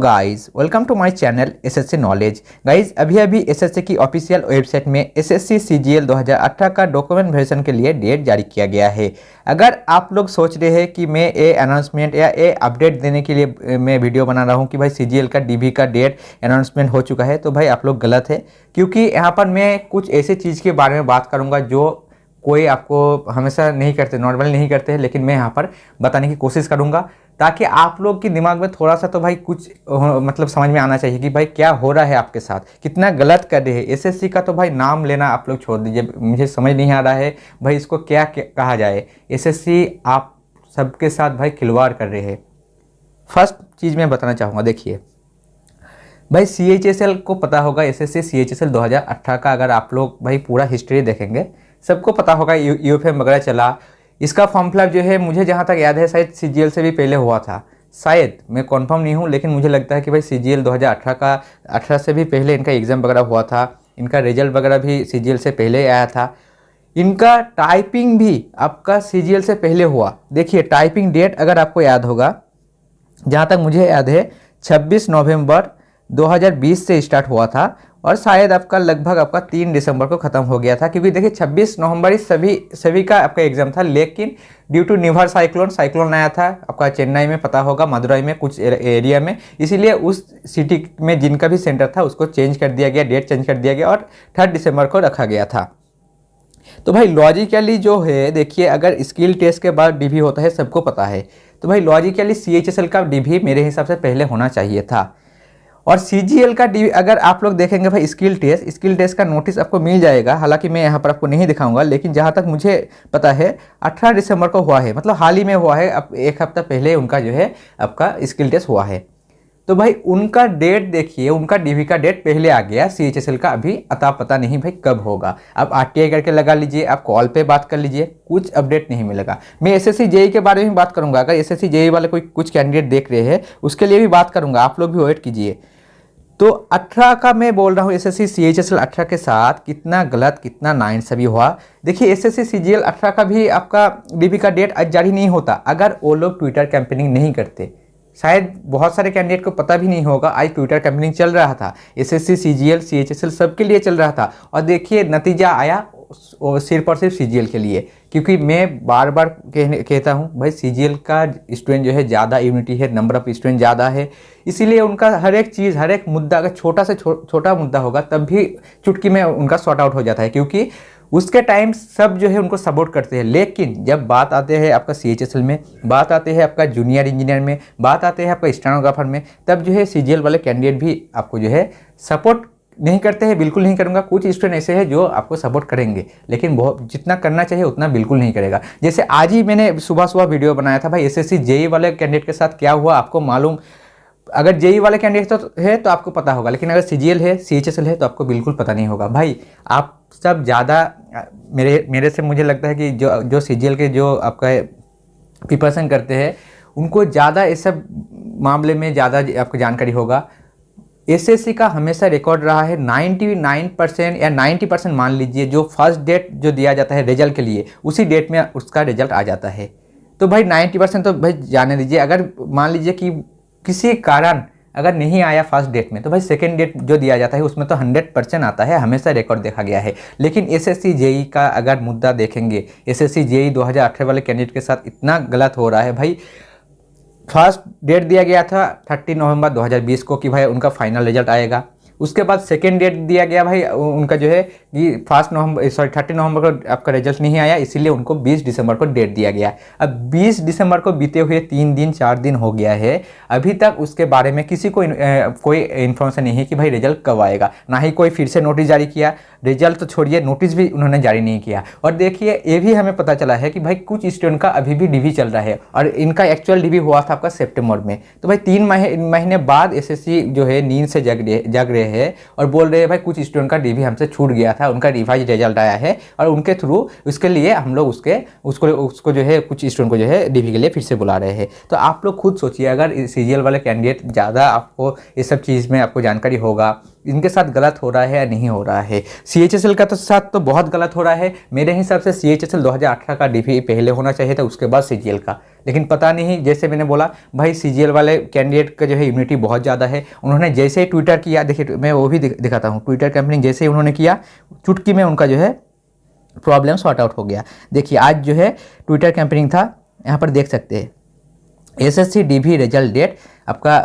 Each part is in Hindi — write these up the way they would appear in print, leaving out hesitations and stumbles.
Guys welcome to my channel SSC knowledge. Guys अभी एसएससी की ऑफिशियल वेबसाइट में एसएससी सीजीएल 2018 का डॉक्यूमेंट वेरिफिकेशन के लिए डेट जारी किया गया है। अगर आप लोग सोच रहे हैं कि मैं ये अनाउंसमेंट या ये अपडेट देने के लिए मैं वीडियो बना रहा हूँ कि भाई सीजीएल का डीबी का डेट अनाउंसमेंट हो चुका है, तो भाई आप लोग गलत है। क्योंकि यहाँ पर मैं कुछ ऐसी चीज़ के बारे में बात करूँगा जो कोई आपको हमेशा नहीं करते, नॉर्मली नहीं करते हैं, लेकिन मैं यहाँ पर बताने की कोशिश करूँगा ताकि आप लोग के दिमाग में थोड़ा सा तो भाई कुछ मतलब समझ में आना चाहिए कि भाई क्या हो रहा है आपके साथ, कितना गलत कर रहे हैं। एसएससी का तो भाई नाम लेना आप लोग छोड़ दीजिए, मुझे समझ नहीं आ रहा है भाई इसको क्या कहा जाए। एसएससी आप सबके साथ भाई खिलवाड़ कर रहे हैं। फर्स्ट चीज़ मैं बताना चाहूँगा, देखिए भाई सीएचएसएल को पता होगा, एसएससी सीएचएसएल 2018 का अगर आप लोग भाई पूरा हिस्ट्री देखेंगे सबको पता होगा। यूएफएम वगैरह चला, इसका फॉर्म फिलअप जो है मुझे जहाँ तक याद है शायद सीजीएल से भी पहले हुआ था, शायद मैं कंफर्म नहीं हूँ, लेकिन मुझे लगता है कि भाई सीजीएल 2018 से भी पहले इनका एग्ज़ाम वगैरह हुआ था। इनका रिजल्ट वगैरह भी सीजीएल से पहले आया था। इनका टाइपिंग भी आपका सीजीएल से पहले हुआ। देखिए टाइपिंग डेट अगर आपको याद होगा, जहाँ तक मुझे याद है 26 नवंबर 2020 से स्टार्ट हुआ था और शायद आपका लगभग आपका 3 दिसंबर को ख़त्म हो गया था। क्योंकि देखिए 26 नवंबर सभी का आपका एग्ज़ाम था, लेकिन ड्यू टू निवर साइक्लोन आया था आपका चेन्नई में, पता होगा मदुरई में कुछ एरिया में, इसीलिए उस सिटी में जिनका भी सेंटर था उसको चेंज कर दिया गया, डेट चेंज कर दिया गया और 3 दिसंबर को रखा गया था। तो भाई लॉजिकली जो है, देखिए अगर स्किल टेस्ट के बाद डीबी होता है सबको पता है, तो भाई लॉजिकली सीएचएसएल का डीबी मेरे हिसाब से पहले होना चाहिए था। और सीजीएल का डीबी अगर आप लोग देखेंगे भाई स्किल टेस्ट का नोटिस आपको मिल जाएगा। हालांकि मैं यहाँ पर आपको नहीं दिखाऊंगा, लेकिन जहाँ तक मुझे पता है 18 दिसंबर को हुआ है, मतलब हाल ही में हुआ है, अब एक हफ्ता पहले उनका जो है आपका स्किल टेस्ट हुआ है। तो भाई उनका डेट देखिए, उनका डीबी का डेट पहले आ गया, सीएचएसएल का अभी अता पता नहीं भाई कब होगा। आप आरटीआई करके लगा लीजिए, आप कॉल पे बात कर लीजिए, कुछ अपडेट नहीं मिलेगा। मैं एसएससी जेई के बारे में बात करूंगा, अगर एसएससी जेई वाले कोई कुछ कैंडिडेट देख रहे हैं उसके लिए भी बात करूंगा, आप लोग भी वेट कीजिए। तो 18 का मैं बोल रहा हूँ, एसएससी सीएचएसएल 18 के साथ कितना गलत कितना नाइंसाफी हुआ। देखिए एसएससी सीजीएल 18 का भी आपका डीबी का डेट आज जारी नहीं होता अगर वो लोग ट्विटर कैंपेनिंग नहीं करते। शायद बहुत सारे कैंडिडेट को पता भी नहीं होगा, आज ट्विटर कैंपेनिंग चल रहा था, एसएससी सीजीएल सीएचएसएल सबके लिए चल रहा था। और देखिए नतीजा आया सिर्फ और सिर्फ सीजीएल के लिए। क्योंकि मैं बार बार कहता हूँ भाई सीजीएल का स्टूडेंट जो है ज़्यादा यूनिटी है, नंबर ऑफ स्टूडेंट ज़्यादा है, इसीलिए उनका हर एक चीज़ हर एक मुद्दा अगर छोटा से छोटा मुद्दा होगा तब भी चुटकी में उनका सॉर्ट आउट हो जाता है, क्योंकि उसके टाइम सब जो है उनको सपोर्ट करते हैं। लेकिन जब बात आते हैं आपका सीएचएसएल में, बात आते हैं आपका जूनियर इंजीनियर में, बात आते हैं आपका स्टेनोग्राफर में, तब जो है सीजीएल वाले कैंडिडेट भी आपको जो है सपोर्ट नहीं करते हैं, बिल्कुल नहीं करूँगा। कुछ स्टूडेंट ऐसे हैं जो आपको सपोर्ट करेंगे, लेकिन बहुत जितना करना चाहिए उतना बिल्कुल नहीं करेगा। जैसे आज ही मैंने सुबह वीडियो बनाया था भाई एसएससी जेई वाले कैंडिडेट के साथ क्या हुआ आपको मालूम। अगर जेई वाले कैंडिडेट तो है तो आपको पता होगा, लेकिन अगर सीजीएल है सीएचएसएल है तो आपको बिल्कुल पता नहीं होगा। भाई आप सब ज़्यादा मेरे से मुझे लगता है कि जो सीजीएल के जो आपका प्रिपरेशन करते हैं उनको ज़्यादा इस सब मामले में ज़्यादा आपको जानकारी होगा। एसएससी का हमेशा रिकॉर्ड रहा है 99% या 90% मान लीजिए, जो फर्स्ट डेट जो दिया जाता है रिजल्ट के लिए उसी डेट में उसका रिजल्ट आ जाता है। तो भाई 90% तो भाई जाने दीजिए, अगर मान लीजिए कि किसी कारण अगर नहीं आया फर्स्ट डेट में तो भाई सेकेंड डेट जो दिया जाता है उसमें तो 100% आता है, हमेशा रिकॉर्ड देखा गया है। लेकिन एसएससी जेई का अगर मुद्दा देखेंगे, एसएससी जेई 2018 वाले कैंडिडेट के साथ इतना गलत हो रहा है। भाई फर्स्ट डेट दिया गया था 30 नवंबर 2020 को कि भाई उनका फाइनल रिजल्ट आएगा। उसके बाद सेकेंड डेट दिया गया भाई उनका जो है कि 30 नवंबर को आपका रिजल्ट नहीं आया, इसीलिए उनको 20 दिसंबर को डेट दिया गया। अब 20 दिसंबर को बीते हुए 4 दिन हो गया है, अभी तक उसके बारे में किसी को कोई इन्फॉर्मेशन नहीं है कि भाई रिजल्ट कब आएगा। ना ही कोई फिर से नोटिस जारी किया, रिजल्ट तो छोड़िए नोटिस भी उन्होंने जारी नहीं किया। और देखिए ये भी हमें पता चला है कि भाई कुछ स्टूडेंट का अभी भी डीबी चल रहा है और इनका एक्चुअल डीबी हुआ था आपका सितंबर में। तो भाई 3 महीने बाद एसएससी जो है नींद से जग रहे हैं और बोल रहे हैं भाई कुछ स्टूडेंट का डीबी हमसे छूट गया था, उनका रिवाइज रिजल्ट आया है और उनके थ्रू उसके लिए हम लोग उसको जो है कुछ स्टूडेंट को जो है डीबी के लिए फिर से बुला रहे हैं। तो आप लोग खुद सोचिए, अगर सीजीएल वाले कैंडिडेट ज़्यादा आपको इस सब चीज़ में आपको जानकारी होगा इनके साथ गलत हो रहा है या नहीं हो रहा है। CHSL का तो साथ तो बहुत गलत हो रहा है। मेरे हिसाब से CHSL 2018 का DV पहले होना चाहिए था, उसके बाद CGL का। लेकिन पता नहीं, जैसे मैंने बोला भाई CGL वाले कैंडिडेट का जो है इम्यूनिटी बहुत ज़्यादा है। उन्होंने जैसे ही ट्विटर किया, देखिए मैं वो भी दिखाता हूँ, ट्विटर कैंपेनिंग जैसे ही उन्होंने किया, चुटकी में उनका जो है प्रॉब्लम सॉर्ट आउट हो गया। देखिए आज जो है ट्विटर कैंपेनिंग था, यहाँ पर देख सकते हैं SSC DV रिजल्ट डेट आपका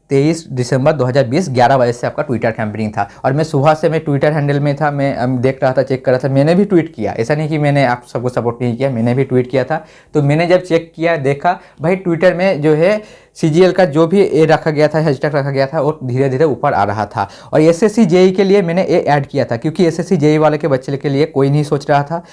23 दिसंबर 2020 11 बजे से आपका ट्विटर कैंपेनिंग था। और मैं सुबह से मैं ट्विटर हैंडल में था, मैं देख रहा था, चेक कर रहा था। मैंने भी ट्वीट किया, ऐसा नहीं कि मैंने आप सबको सपोर्ट नहीं किया, मैंने भी ट्वीट किया था। तो मैंने जब चेक किया, देखा भाई ट्विटर में जो है CGL का जो भी ए रखा गया था, हैशटैग रखा गया था, वो धीरे धीरे ऊपर आ रहा था। और SSC JEE के लिए मैंने ए ऐड किया था, क्योंकि SSC JEE वाले के बच्चे के लिए कोई नहीं सोच रहा था,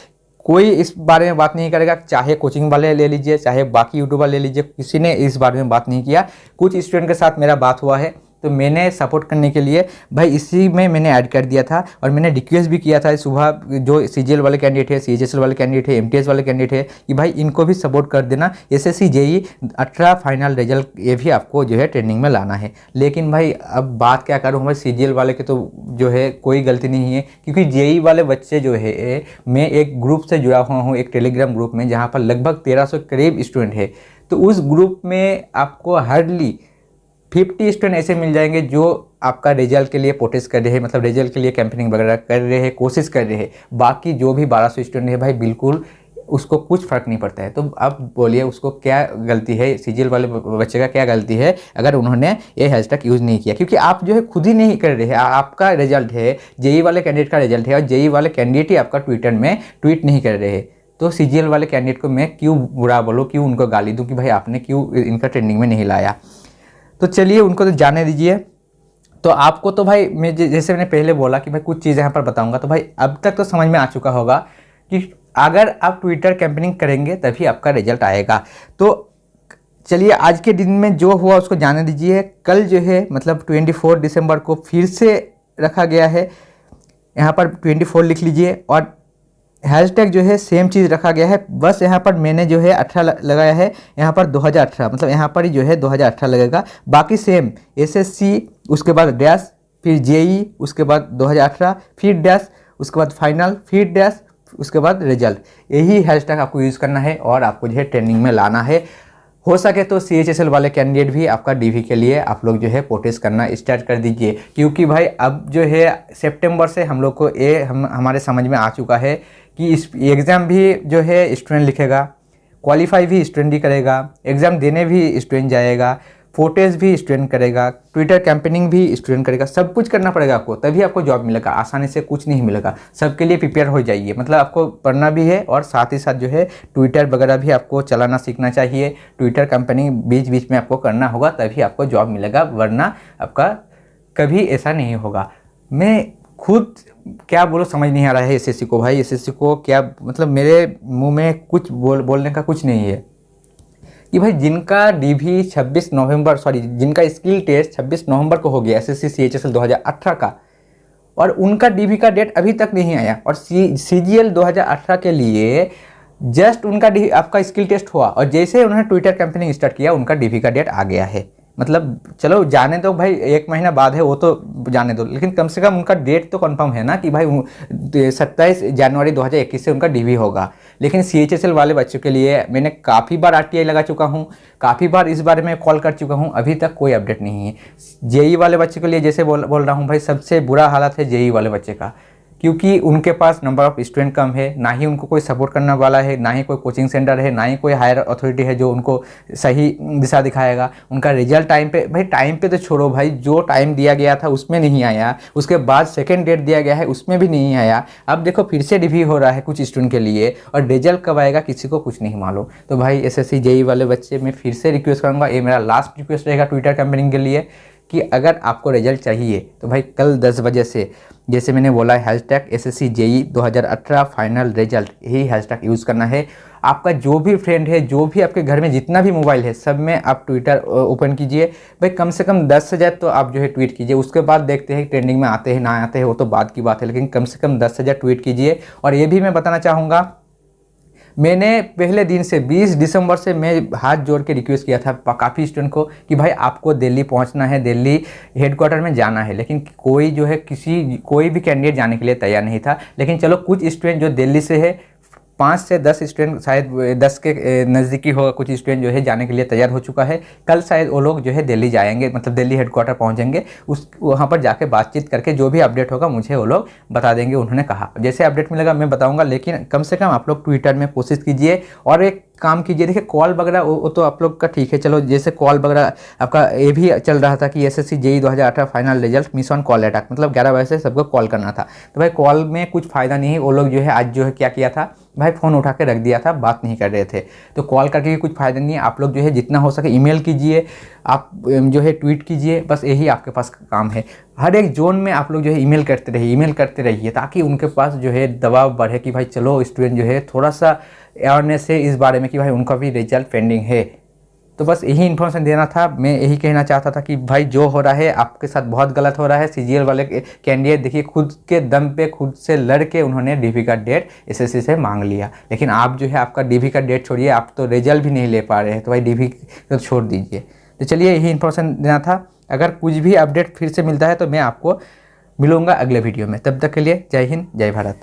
कोई इस बारे में बात नहीं करेगा। चाहे कोचिंग वाले ले लीजिए, चाहे बाकी यूट्यूबर ले लीजिए, किसी ने इस बारे में बात नहीं किया। कुछ स्टूडेंट के साथ मेरा बात हुआ है, तो मैंने सपोर्ट करने के लिए भाई इसी में मैंने ऐड कर दिया था। और मैंने रिक्वेस्ट भी किया था सुबह, जो CGL वाले कैंडिडेट है, CHSL वाले कैंडिडेट है, MTS वाले कैंडिडेट है, कि भाई इनको भी सपोर्ट कर देना। SSC JEE 18 फाइनल रिजल्ट ये भी आपको जो है ट्रेनिंग में लाना है। लेकिन भाई अब बात क्या करूँ, भाई CGL वाले के तो जो है कोई गलती नहीं है, क्योंकि JEE वाले बच्चे जो है, मैं एक ग्रुप से जुड़ा हुआ हूँ, एक टेलीग्राम ग्रुप में, जहाँ पर लगभग 1300 करीब स्टूडेंट है। तो उस ग्रुप में आपको हार्डली 50 स्टूडेंट ऐसे मिल जाएंगे जो आपका रिजल्ट के लिए प्रोटेस्ट कर रहे हैं, मतलब रिजल्ट के लिए कैंपेनिंग वगैरह कर रहे हैं, कोशिश कर रहे हैं। बाकी जो भी 1200 स्टूडेंट है भाई, बिल्कुल उसको कुछ फ़र्क नहीं पड़ता है। तो अब बोलिए उसको क्या गलती है, CGL वाले बच्चे का क्या गलती है अगर उन्होंने ये हैशटैग यूज़ नहीं किया? क्योंकि आप जो है खुद ही नहीं कर रहे हैं, आपका रिजल्ट है, JEE वाले कैंडिडेट का रिजल्ट है, और JEE वाले कैंडिडेट ही आपका ट्विटर में ट्वीट नहीं कर रहे हैं। तो CGL वाले कैंडिडेट को मैं क्यों बुरा बोलूँ, क्यों उनको गाली दूँ कि भाई आपने क्यों इनका ट्रेंडिंग में नहीं लाया? तो चलिए उनको तो जाने दीजिए। तो आपको तो भाई मैं जैसे मैंने पहले बोला कि भाई कुछ चीज़ें यहाँ पर बताऊंगा, तो भाई अब तक तो समझ में आ चुका होगा कि अगर आप ट्विटर कैंपेनिंग करेंगे तभी आपका रिजल्ट आएगा। तो चलिए आज के दिन में जो हुआ उसको जाने दीजिए। कल जो है मतलब 24 दिसंबर को फिर से रखा गया है, यहाँ पर 24 लिख लीजिए, और हैशटैग जो है सेम चीज़ रखा गया है। बस यहाँ पर मैंने जो है 18 लगाया है, यहाँ पर 2018, मतलब यहाँ पर ही जो है 2018 लगेगा। बाकी सेम SSC, उसके बाद डैश, फिर JEE, उसके बाद 2018, फिर डैश, उसके बाद फाइनल, फिर डैश, उसके बाद रिजल्ट। यही हैशटैग आपको यूज़ करना है और आपको जो है ट्रेनिंग में लाना है। हो सके तो CHSL वाले कैंडिडेट भी आपका DV के लिए आप लोग जो है प्रोटेस्ट करना स्टार्ट कर दीजिए, क्योंकि भाई अब जो है सितंबर से हम लोग को ये हमारे समझ में आ चुका है कि इस एग्ज़ाम भी जो है स्टूडेंट लिखेगा, क्वालिफाई भी स्टूडेंट ही करेगा, एग्ज़ाम देने भी स्टूडेंट जाएगा, फोटेज भी स्टूडेंट करेगा, ट्विटर कैंपेनिंग भी स्टूडेंट करेगा, सब कुछ करना पड़ेगा आपको, तभी आपको जॉब मिलेगा। आसानी से कुछ नहीं मिलेगा। सबके लिए प्रिपेयर हो जाइए, मतलब आपको पढ़ना भी है और साथ ही साथ जो है ट्विटर वगैरह भी आपको चलाना सीखना चाहिए। ट्विटर कैंपेनिंग बीच बीच में आपको करना होगा, तभी आपको जॉब मिलेगा, वरना आपका कभी ऐसा नहीं होगा। मैं खुद क्या बोलो समझ नहीं आ रहा है SSC को। भाई SSC को क्या मतलब, मेरे मुंह में कुछ बोलने का कुछ नहीं है कि भाई जिनका DV 26 नवंबर, सॉरी जिनका स्किल टेस्ट 26 नवंबर को हो गया SSC CHSL 2018 का, और उनका DV का डेट अभी तक नहीं आया, और CGL 2018 के लिए जस्ट उनका आपका स्किल टेस्ट हुआ, और जैसे उन्होंने ट्विटर कैंपेनिंग स्टार्ट किया उनका DV का डेट आ गया है। मतलब चलो जाने दो भाई, 1 महीना बाद है वो तो जाने दो, लेकिन कम से कम उनका डेट तो कंफर्म है ना कि भाई 27 जनवरी 2021 से उनका DV होगा। लेकिन CHSL वाले बच्चों के लिए मैंने काफ़ी बार RTI लगा चुका हूँ, काफ़ी बार इस बारे में कॉल कर चुका हूँ, अभी तक कोई अपडेट नहीं है। JEE वाले बच्चे के लिए जैसे बोल रहा हूँ भाई, सबसे बुरा हालत है JEE वाले बच्चे का, क्योंकि उनके पास नंबर ऑफ़ स्टूडेंट कम है, ना ही उनको कोई सपोर्ट करने वाला है, ना ही कोई कोचिंग सेंटर है, ना ही कोई हायर अथॉरिटी है जो उनको सही दिशा दिखाएगा। उनका रिजल्ट टाइम पे, भाई टाइम पे तो छोड़ो भाई, जो टाइम दिया गया था उसमें नहीं आया, उसके बाद सेकेंड डेट दिया गया है उसमें भी नहीं आया। अब देखो फिर से DV हो रहा है कुछ स्टूडेंट के लिए, और रिजल्ट कब आएगा किसी को कुछ नहीं मालूम। तो भाई SSC JEE वाले बच्चे मैं फिर से रिक्वेस्ट करूँगा, ये मेरा लास्ट रिक्वेस्ट रहेगा ट्विटर कैंपेनिंग के लिए, कि अगर आपको रिजल्ट चाहिए तो भाई कल 10 बजे से, जैसे मैंने बोला hashtag SSC JEE 2018 final result, यही हैशटैग यूज़ करना है। आपका जो भी फ्रेंड है, जो भी आपके घर में जितना भी मोबाइल है, सब में आप ट्विटर ओपन कीजिए। भाई कम से कम 10 हज़ार तो आप जो है ट्वीट कीजिए, उसके बाद देखते हैं ट्रेंडिंग में आते हैं ना आते हैं, वो तो बात की बात है, लेकिन कम से कम 10 हज़ार ट्वीट कीजिए। और ये भी मैं बताना चाहूँगा, मैंने पहले दिन से 20 दिसंबर से मैं हाथ जोड़ के रिक्वेस्ट किया था काफ़ी स्टूडेंट को कि भाई आपको दिल्ली पहुंचना है, दिल्ली हेडक्वार्टर में जाना है, लेकिन कोई जो है कोई भी कैंडिडेट जाने के लिए तैयार नहीं था। लेकिन चलो कुछ स्टूडेंट जो दिल्ली से है, 5 से 10 स्टूडेंट, शायद 10 के नज़दीकी होगा, कुछ स्टूडेंट जो है जाने के लिए तैयार हो चुका है। कल शायद वो लोग जो है दिल्ली जाएंगे, मतलब दिल्ली हेडक्वार्टर पहुंचेंगे, उस वहाँ पर जाके बातचीत करके जो भी अपडेट होगा मुझे वो लोग बता देंगे। उन्होंने कहा जैसे अपडेट मिलेगा मैं बताऊंगा, लेकिन कम से कम आप लोग ट्विटर में कोशिश कीजिए और एक काम कीजिए। देखिए कॉल वगैरह वो तो आप लोग का ठीक है, चलो जैसे कॉल वगैरह आपका ये भी चल रहा था कि SSC JEE 2018 final result miss on call attack, मतलब 11 बजे से सबको कॉल करना था। तो भाई कॉल में कुछ फ़ायदा नहीं है। वो लोग जो है आज जो है क्या किया था भाई, फ़ोन उठा के रख दिया था, बात नहीं कर रहे थे। तो कॉल करके भी कुछ फ़ायदा नहीं है। आप लोग जो है जितना हो सके ईमेल कीजिए, आप जो है ट्वीट कीजिए, बस यही आपके पास काम है। हर एक जोन में आप लोग जो है ईमेल करते रहिए ताकि उनके पास जो है दबाव बढ़े कि भाई चलो स्टूडेंट जो है थोड़ा सा अवेयरनेस है इस बारे में कि भाई उनका भी रिजल्ट पेंडिंग है। तो बस यही इन्फॉर्मेशन देना था। मैं यही कहना चाहता था कि भाई जो हो रहा है आपके साथ बहुत गलत हो रहा है। सीजीएल वाले कैंडिडेट देखिए खुद के दम पे खुद से लड़ के उन्होंने डीवी का डेट एसएससी से मांग लिया, लेकिन आप जो है आपका डीवी का डेट छोड़िए, आप तो रिजल्ट भी नहीं ले पा रहे हैं, तो भाई डीवी तो छोड़ दीजिए। तो चलिए यही इन्फॉर्मेशन देना था। अगर कुछ भी अपडेट फिर से मिलता है तो मैं आपको मिलूँगा अगले वीडियो में। तब तक के लिए जय हिंद, जय भारत।